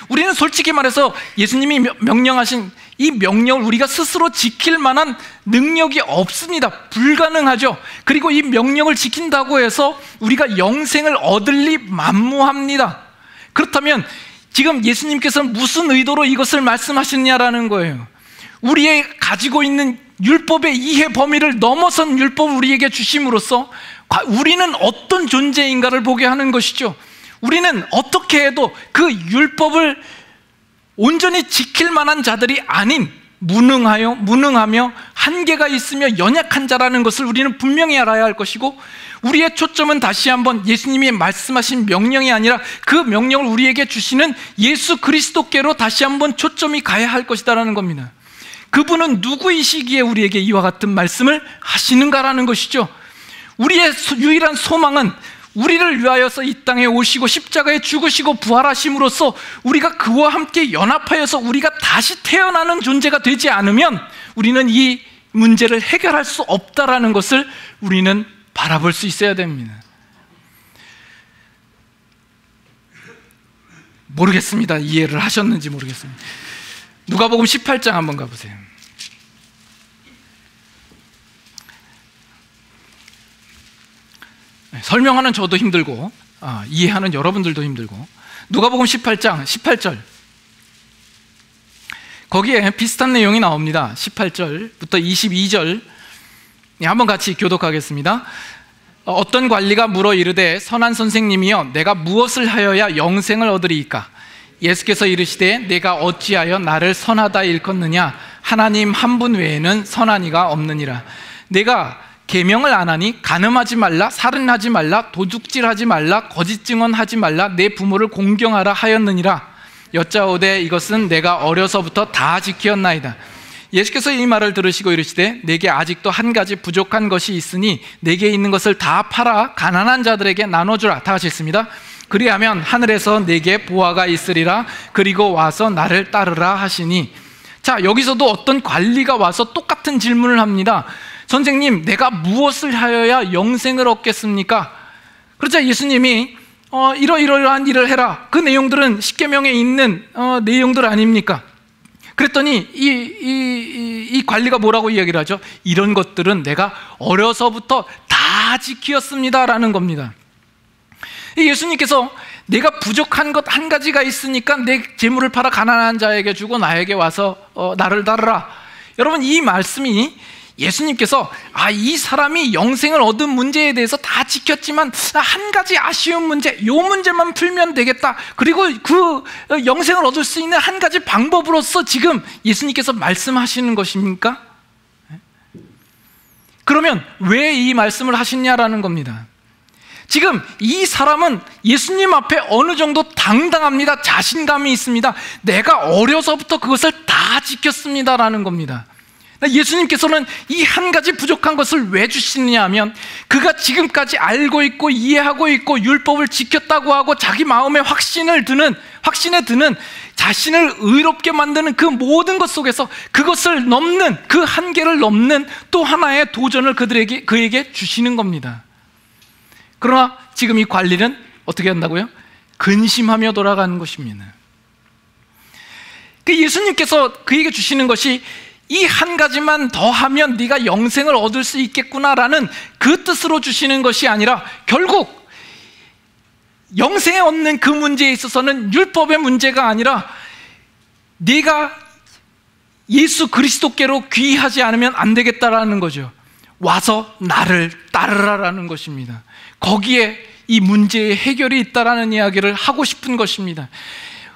우리는 솔직히 말해서 예수님이 명령하신 이 명령을 우리가 스스로 지킬 만한 능력이 없습니다. 불가능하죠. 그리고 이 명령을 지킨다고 해서 우리가 영생을 얻을 리 만무합니다. 그렇다면 지금 예수님께서는 무슨 의도로 이것을 말씀하시느냐라는 거예요. 우리의 가지고 있는 율법의 이해 범위를 넘어선 율법을 우리에게 주심으로써 우리는 어떤 존재인가를 보게 하는 것이죠. 우리는 어떻게 해도 그 율법을 온전히 지킬 만한 자들이 아닌 무능하며 한계가 있으며 연약한 자라는 것을 우리는 분명히 알아야 할 것이고, 우리의 초점은 다시 한번 예수님이 말씀하신 명령이 아니라 그 명령을 우리에게 주시는 예수 그리스도께로 다시 한번 초점이 가야 할 것이다라는 겁니다. 그분은 누구이시기에 우리에게 이와 같은 말씀을 하시는가라는 것이죠. 우리의 유일한 소망은 우리를 위하여서 이 땅에 오시고 십자가에 죽으시고 부활하심으로써 우리가 그와 함께 연합하여서 우리가 다시 태어나는 존재가 되지 않으면 우리는 이 문제를 해결할 수 없다라는 것을 우리는 바라볼 수 있어야 됩니다. 모르겠습니다. 이해를 하셨는지 모르겠습니다. 누가복음 18장 한번 가보세요. 설명하는 저도 힘들고 이해하는 여러분들도 힘들고, 누가복음 18장 18절, 거기에 비슷한 내용이 나옵니다. 18절부터 22절 한번 같이 교독하겠습니다. 어떤 관리가 물어 이르되 선한 선생님이여 내가 무엇을 하여야 영생을 얻으리이까? 예수께서 이르시되 내가 어찌하여 나를 선하다 일컫느냐? 하나님 한 분 외에는 선한 이가 없느니라. 내가 계명을 안 하니 간음하지 말라, 살인하지 말라, 도둑질하지 말라, 거짓 증언하지 말라, 내 부모를 공경하라 하였느니라. 여짜오되 이것은 내가 어려서부터 다 지켰나이다. 예수께서 이 말을 들으시고 이르시되 내게 아직도 한 가지 부족한 것이 있으니 내게 있는 것을 다 팔아 가난한 자들에게 나눠주라. 다 같이 읽습니다. 그리하면 하늘에서 내게 보화가 있으리라. 그리고 와서 나를 따르라 하시니. 자, 여기서도 어떤 관리가 와서 똑같은 질문을 합니다. 선생님, 내가 무엇을 하여야 영생을 얻겠습니까? 그러자 예수님이 이러이러한 일을 해라. 그 내용들은 십계명에 있는 내용들 아닙니까? 그랬더니 이 관리가 뭐라고 이야기를 하죠? 이런 것들은 내가 어려서부터 다 지키었습니다 라는 겁니다. 예수님께서 내가 부족한 것 한 가지가 있으니까 내 재물을 팔아 가난한 자에게 주고 나에게 와서 나를 따르라. 여러분, 이 말씀이 예수님께서 이 사람이 영생을 얻은 문제에 대해서 다 지켰지만 한 가지 아쉬운 문제, 이 문제만 풀면 되겠다, 그리고 그 영생을 얻을 수 있는 한 가지 방법으로서 지금 예수님께서 말씀하시는 것입니까? 그러면 왜 이 말씀을 하시냐라는 겁니다. 지금 이 사람은 예수님 앞에 어느 정도 당당합니다. 자신감이 있습니다. 내가 어려서부터 그것을 다 지켰습니다라는 겁니다. 예수님께서는 이 한 가지 부족한 것을 왜 주시느냐 하면, 그가 지금까지 알고 있고 이해하고 있고 율법을 지켰다고 하고 자기 마음에 확신에 드는 자신을 의롭게 만드는 그 모든 것 속에서 그것을 넘는, 그 한계를 넘는 또 하나의 도전을 그에게 주시는 겁니다. 그러나 지금 이 관리는 어떻게 한다고요? 근심하며 돌아가는 것입니다. 예수님께서 그에게 주시는 것이 이 한 가지만 더 하면 네가 영생을 얻을 수 있겠구나라는 그 뜻으로 주시는 것이 아니라, 결국 영생에 얻는 그 문제에 있어서는 율법의 문제가 아니라 네가 예수 그리스도께로 귀하지 않으면 안 되겠다라는 거죠. 와서 나를 따르라라는 것입니다. 거기에 이 문제의 해결이 있다라는 이야기를 하고 싶은 것입니다.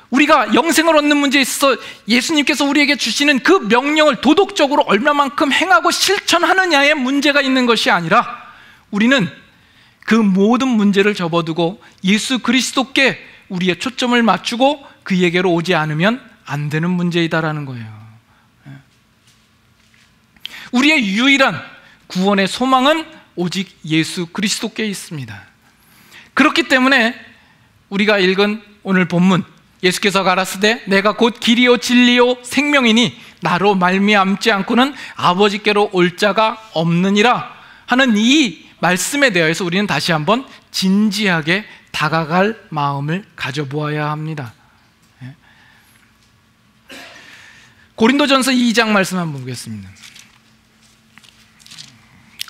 우리가 영생을 얻는 문제에 있어서 예수님께서 우리에게 주시는 그 명령을 도덕적으로 얼마만큼 행하고 실천하느냐의 문제가 있는 것이 아니라, 우리는 그 모든 문제를 접어두고 예수 그리스도께 우리의 초점을 맞추고 그에게로 오지 않으면 안 되는 문제이다라는 거예요. 우리의 유일한 구원의 소망은 오직 예수 그리스도께 있습니다. 그렇기 때문에 우리가 읽은 오늘 본문, 예수께서 가라사대 내가 곧 길이요 진리요 생명이니 나로 말미암지 않고는 아버지께로 올 자가 없느니라 하는 이 말씀에 대해서 우리는 다시 한번 진지하게 다가갈 마음을 가져보아야 합니다. 고린도전서 2장 말씀 한번 보겠습니다.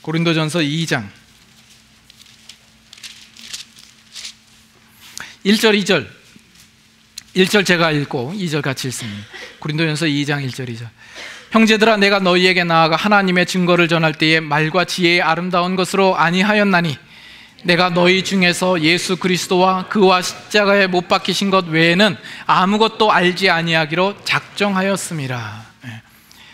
고린도전서 2장 1절 2절, 1절 제가 읽고 2절 같이 읽습니다. 고린도전서 2장 1절 2절. 형제들아, 내가 너희에게 나아가 하나님의 증거를 전할 때에 말과 지혜의 아름다운 것으로 아니하였나니 내가 너희 중에서 예수 그리스도와 그와 십자가에 못 박히신 것 외에는 아무것도 알지 아니하기로 작정하였음이라.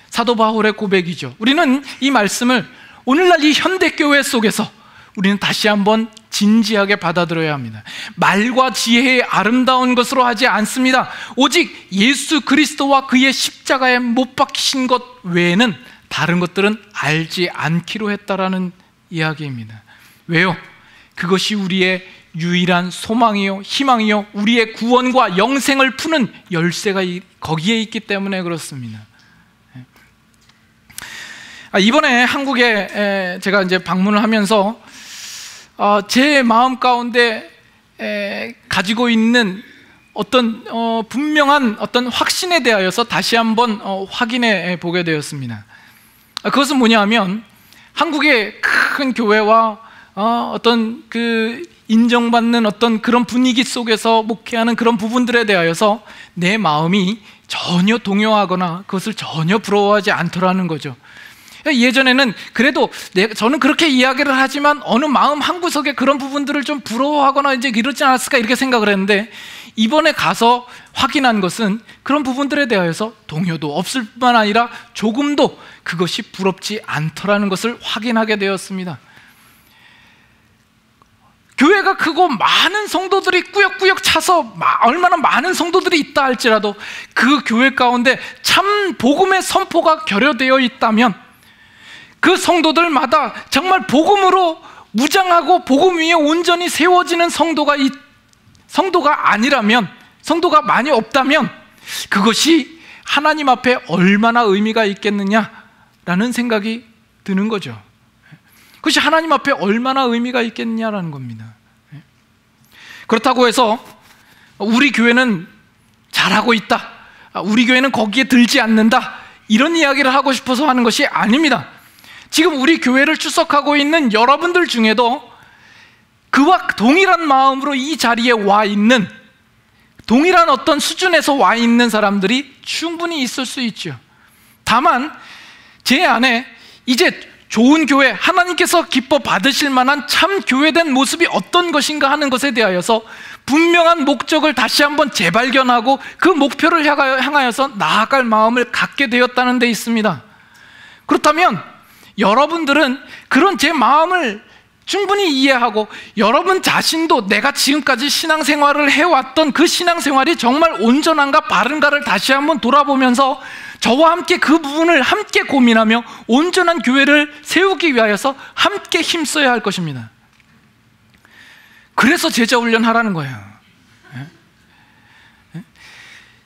사도 바울의 고백이죠. 우리는 이 말씀을 오늘날 이 현대교회 속에서 우리는 다시 한번 진지하게 받아들여야 합니다. 말과 지혜의 아름다운 것으로 하지 않습니다. 오직 예수 그리스도와 그의 십자가에 못 박히신 것 외에는 다른 것들은 알지 않기로 했다라는 이야기입니다. 왜요? 그것이 우리의 유일한 소망이요 희망이요 우리의 구원과 영생을 푸는 열쇠가 거기에 있기 때문에 그렇습니다. 이번에 한국에 제가 이제 방문을 하면서 제 마음 가운데 가지고 있는 어떤 분명한 어떤 확신에 대하여서 다시 한번 확인해 보게 되었습니다. 그것은 뭐냐면 한국의 큰 교회와 어떤 그 인정받는 어떤 그런 분위기 속에서 목회하는 그런 부분들에 대하여서 내 마음이 전혀 동요하거나 그것을 전혀 부러워하지 않더라는 거죠. 예전에는 그래도 저는 그렇게 이야기를 하지만 어느 마음 한구석에 그런 부분들을 좀 부러워하거나 이제 이러지 않았을까 이렇게 생각을 했는데, 이번에 가서 확인한 것은 그런 부분들에 대하여서 동요도 없을 뿐만 아니라 조금도 그것이 부럽지 않더라는 것을 확인하게 되었습니다. 교회가 크고 많은 성도들이 꾸역꾸역 차서 얼마나 많은 성도들이 있다 할지라도 그 교회 가운데 참 복음의 선포가 결여되어 있다면, 그 성도들마다 정말 복음으로 무장하고 복음 위에 온전히 세워지는 성도가 아니라면, 성도가 많이 없다면 그것이 하나님 앞에 얼마나 의미가 있겠느냐라는 생각이 드는 거죠. 그것이 하나님 앞에 얼마나 의미가 있겠느냐라는 겁니다. 그렇다고 해서 우리 교회는 잘하고 있다, 우리 교회는 거기에 들지 않는다, 이런 이야기를 하고 싶어서 하는 것이 아닙니다. 지금 우리 교회를 출석하고 있는 여러분들 중에도 그와 동일한 마음으로 이 자리에 와 있는, 동일한 어떤 수준에서 와 있는 사람들이 충분히 있을 수 있죠. 다만 제 안에 이제 좋은 교회, 하나님께서 기뻐 받으실 만한 참 교회된 모습이 어떤 것인가 하는 것에 대하여서 분명한 목적을 다시 한번 재발견하고 그 목표를 향하여서 나아갈 마음을 갖게 되었다는 데 있습니다. 그렇다면 여러분들은 그런 제 마음을 충분히 이해하고, 여러분 자신도 내가 지금까지 신앙생활을 해왔던 그 신앙생활이 정말 온전한가 바른가를 다시 한번 돌아보면서 저와 함께 그 부분을 함께 고민하며 온전한 교회를 세우기 위하여서 함께 힘써야 할 것입니다. 그래서 제자훈련하라는 거예요.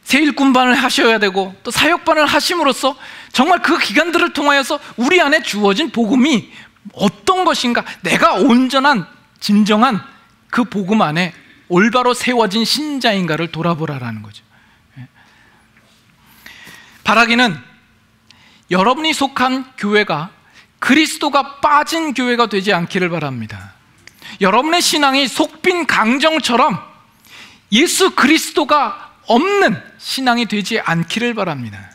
세일꾼반을 하셔야 되고 또 사역반을 하심으로써 정말 그 기간들을 통하여서 우리 안에 주어진 복음이 어떤 것인가, 내가 온전한 진정한 그 복음 안에 올바로 세워진 신자인가를 돌아보라라는 거죠. 바라기는 여러분이 속한 교회가 그리스도가 빠진 교회가 되지 않기를 바랍니다. 여러분의 신앙이 속빈 강정처럼 예수 그리스도가 없는 신앙이 되지 않기를 바랍니다.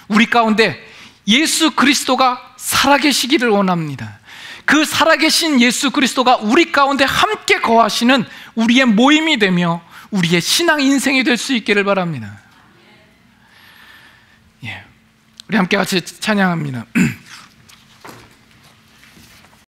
우리 가운데 예수 그리스도가 살아계시기를 원합니다. 그 살아계신 예수 그리스도가 우리 가운데 함께 거하시는 우리의 모임이 되며 우리의 신앙 인생이 될 수 있기를 바랍니다. 우리 함께 같이 찬양합니다.